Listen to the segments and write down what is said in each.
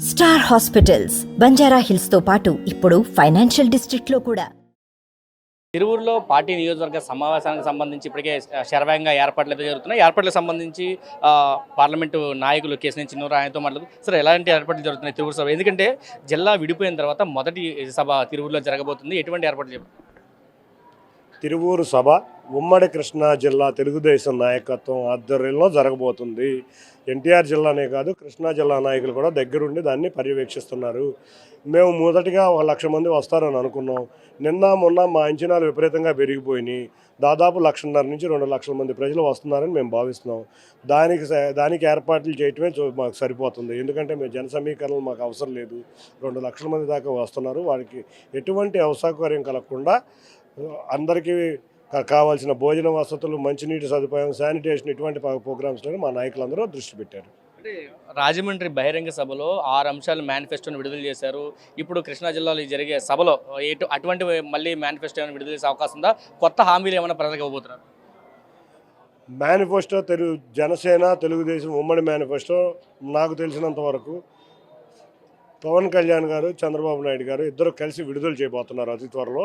Star hospitals Banjara hills తో పాటు ఇప్పుడు ఫైనాన్షియల్ డిస్ట్రిక్ట్ లో కూడా. తిరువూరులో పార్టీ నియోజకవర్గ సమావేశానికి సంబంధించి ఇప్పటికే శరవేగంగా ఏర్పాట్లు అయితే జరుగుతున్నాయి. ఏర్పాట్లకు సంబంధించి పార్లమెంటు నాయకులు కేసీఆర్ చిన్నూరు ఆయనతో మాట్లాడుతూ సార్ ఎలాంటి ఏర్పాట్లు జరుగుతున్నాయి తిరువూరు సభ, ఎందుకంటే జిల్లా విడిపోయిన తర్వాత మొదటి సభ తిరువూరులో జరగబోతుంది, ఎటువంటి ఏర్పాట్లు చెప్పారు? తిరువూరు సభ ఉమ్మడి కృష్ణా జిల్లా తెలుగుదేశం నాయకత్వం ఆధ్వర్యంలో జరగబోతుంది. ఎన్టీఆర్ జిల్లానే కాదు, కృష్ణా జిల్లా నాయకులు కూడా దగ్గరుండి దాన్ని పర్యవేక్షిస్తున్నారు. మేము మొదటిగా 1,00,000 మంది వస్తారని అనుకున్నాం. నిన్న మొన్న మా అంచనాలు విపరీతంగా పెరిగిపోయినాయి. దాదాపు 1,50,000 నుంచి 2,00,000 మంది ప్రజలు వస్తున్నారని మేము భావిస్తున్నాం. దానికి ఏర్పాట్లు చేయటమే మాకు సరిపోతుంది. ఎందుకంటే మేము జన సమీకరణలు మాకు అవసరం లేదు. 2,00,000 మంది దాకా వస్తున్నారు. వారికి ఎటువంటి అసౌకర్యం కలగకుండా అందరికీ కావాల్సిన భోజన వసతులు, మంచినీటి సదుపాయం, శానిటేషన్ ఇటువంటి ప్రోగ్రామ్స్లో మా నాయకులందరూ దృష్టి పెట్టారు. అంటే రాజమండ్రి బహిరంగ సభలో 6 అంశాలు మేనిఫెస్టోని విడుదల చేశారు. ఇప్పుడు కృష్ణా జిల్లాలో జరిగే సభలో అటువంటి మళ్ళీ మేనిఫెస్టో ఏమైనా విడుదల చేసే అవకాశం ఉందా? కొత్త హామీలు ఏమైనా ప్రజలకు ఇవ్వబోతున్నారు? మేనిఫెస్టో జనసేన తెలుగుదేశం ఉమ్మడి మేనిఫెస్టో నాకు తెలిసినంత వరకు పవన్ కళ్యాణ్ గారు, చంద్రబాబు నాయుడు గారు ఇద్దరు కలిసి విడుదల చేయబోతున్నారు అతి త్వరలో.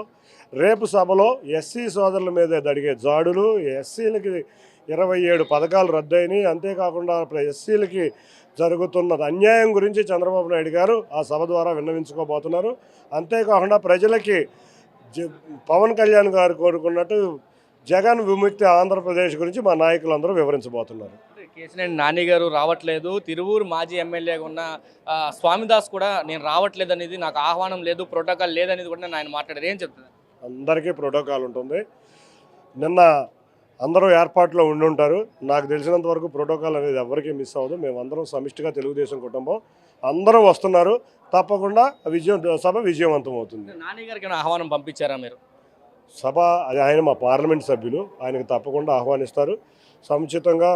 రేపు సభలో ఎస్సీ సోదరుల మీద అడిగే జాడులు, ఎస్సీలకి 27 పథకాలు రద్దయినాయి, అంతేకాకుండా ఎస్సీలకి జరుగుతున్న అన్యాయం గురించి చంద్రబాబు నాయుడు గారు ఆ సభ ద్వారా విన్నవించుకోబోతున్నారు. అంతేకాకుండా ప్రజలకి పవన్ కళ్యాణ్ గారు కోరుకున్నట్టు జగన్ విముక్తి ఆంధ్రప్రదేశ్ గురించి మా నాయకులందరూ వివరించబోతున్నారు. కేసీఆర్ నాని గారు రావట్లేదు, తిరువూరు మాజీ ఎమ్మెల్యేగా ఉన్న స్వామిదాస్ కూడా నేను రావట్లేదు అనేది, నాకు ఆహ్వానం లేదు, ప్రోటోకాల్ లేదనేది కూడా ఆయన మాట్లాడారు. ఏం చెప్తున్నారు? అందరికీ ప్రోటోకాల్ ఉంటుంది. నిన్న అందరూ ఏర్పాట్లో ఉండుంటారు. నాకు తెలిసినంత వరకు ప్రోటోకాల్ అనేది ఎవరికీ మిస్ అవ్వదు. మేమందరం సమిష్టిగా తెలుగుదేశం కుటుంబం అందరూ వస్తున్నారు. తప్పకుండా సభ విజయవంతం అవుతుంది. నాని గారికి ఆహ్వానం పంపించారా మీరు? సభ ఆయన మా పార్లమెంట్ సభ్యులు, ఆయనకు తప్పకుండా ఆహ్వానిస్తారు. సముచితంగా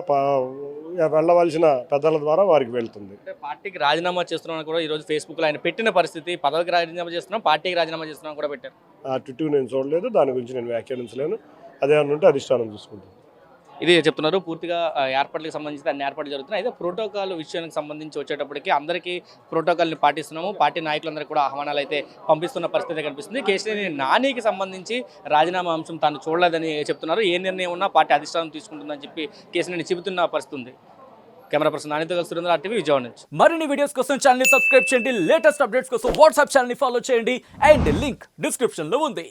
వెళ్ళవలసిన పెద్దల ద్వారా వారికి వెళ్తుంది. పార్టీకి రాజీనామా చేస్తున్నాను కూడా ఈరోజు ఫేస్బుక్లో ఆయన పెట్టిన పరిస్థితి, పదవికి రాజీనామా చేస్తున్నాం, పార్టీకి రాజీనామా చేస్తున్నాం కూడా పెట్టారు. ఆ టిట్టు నేను చూడలేదు, దాని గురించి నేను వ్యాఖ్యానించలేను. అదేమన్నా ఉంటే అధిష్టానం చూసుకుంటాను. ఇది చెప్తున్నారు. పూర్తిగా ఏర్పాట్లకు సంబంధించి అన్ని ఏర్పాట్లు జరుగుతున్నాయి. అయితే ప్రోటోకాల్ విషయానికి సంబంధించి వచ్చేటప్పటికి అందరికీ ప్రోటోకాల్ని పాటిస్తున్నాము, పార్టీ నాయకులందరికీ కూడా ఆహ్వానాలు అయితే పంపిస్తున్న పరిస్థితి కనిపిస్తుంది. కేసీఆర్ నానికి సంబంధించి రాజీనామా అంశం తాను చూడలేదని చెప్తున్నారు. ఏ నిర్ణయం ఉన్నా పార్టీ అధిష్టానం తీసుకుంటుందని చెప్పి కేసీఆర్ చెబుతున్న పరిస్థితి ఉంది. కెమెరా పర్సన్ నానితో కలిసి సురేంద్ర, RTV విజయవాడ నుంచి. మరిన్ని వీడియోస్ కోసం ఛానల్ ని సబ్స్క్రైబ్ చేయండి, లేటెస్ట్ అప్డేట్స్ కోసం వాట్సాప్ ఛానల్ ని ఫాలో చేయండి అండ్ లింక్ డిస్క్రిప్షన్ లో ఉంది.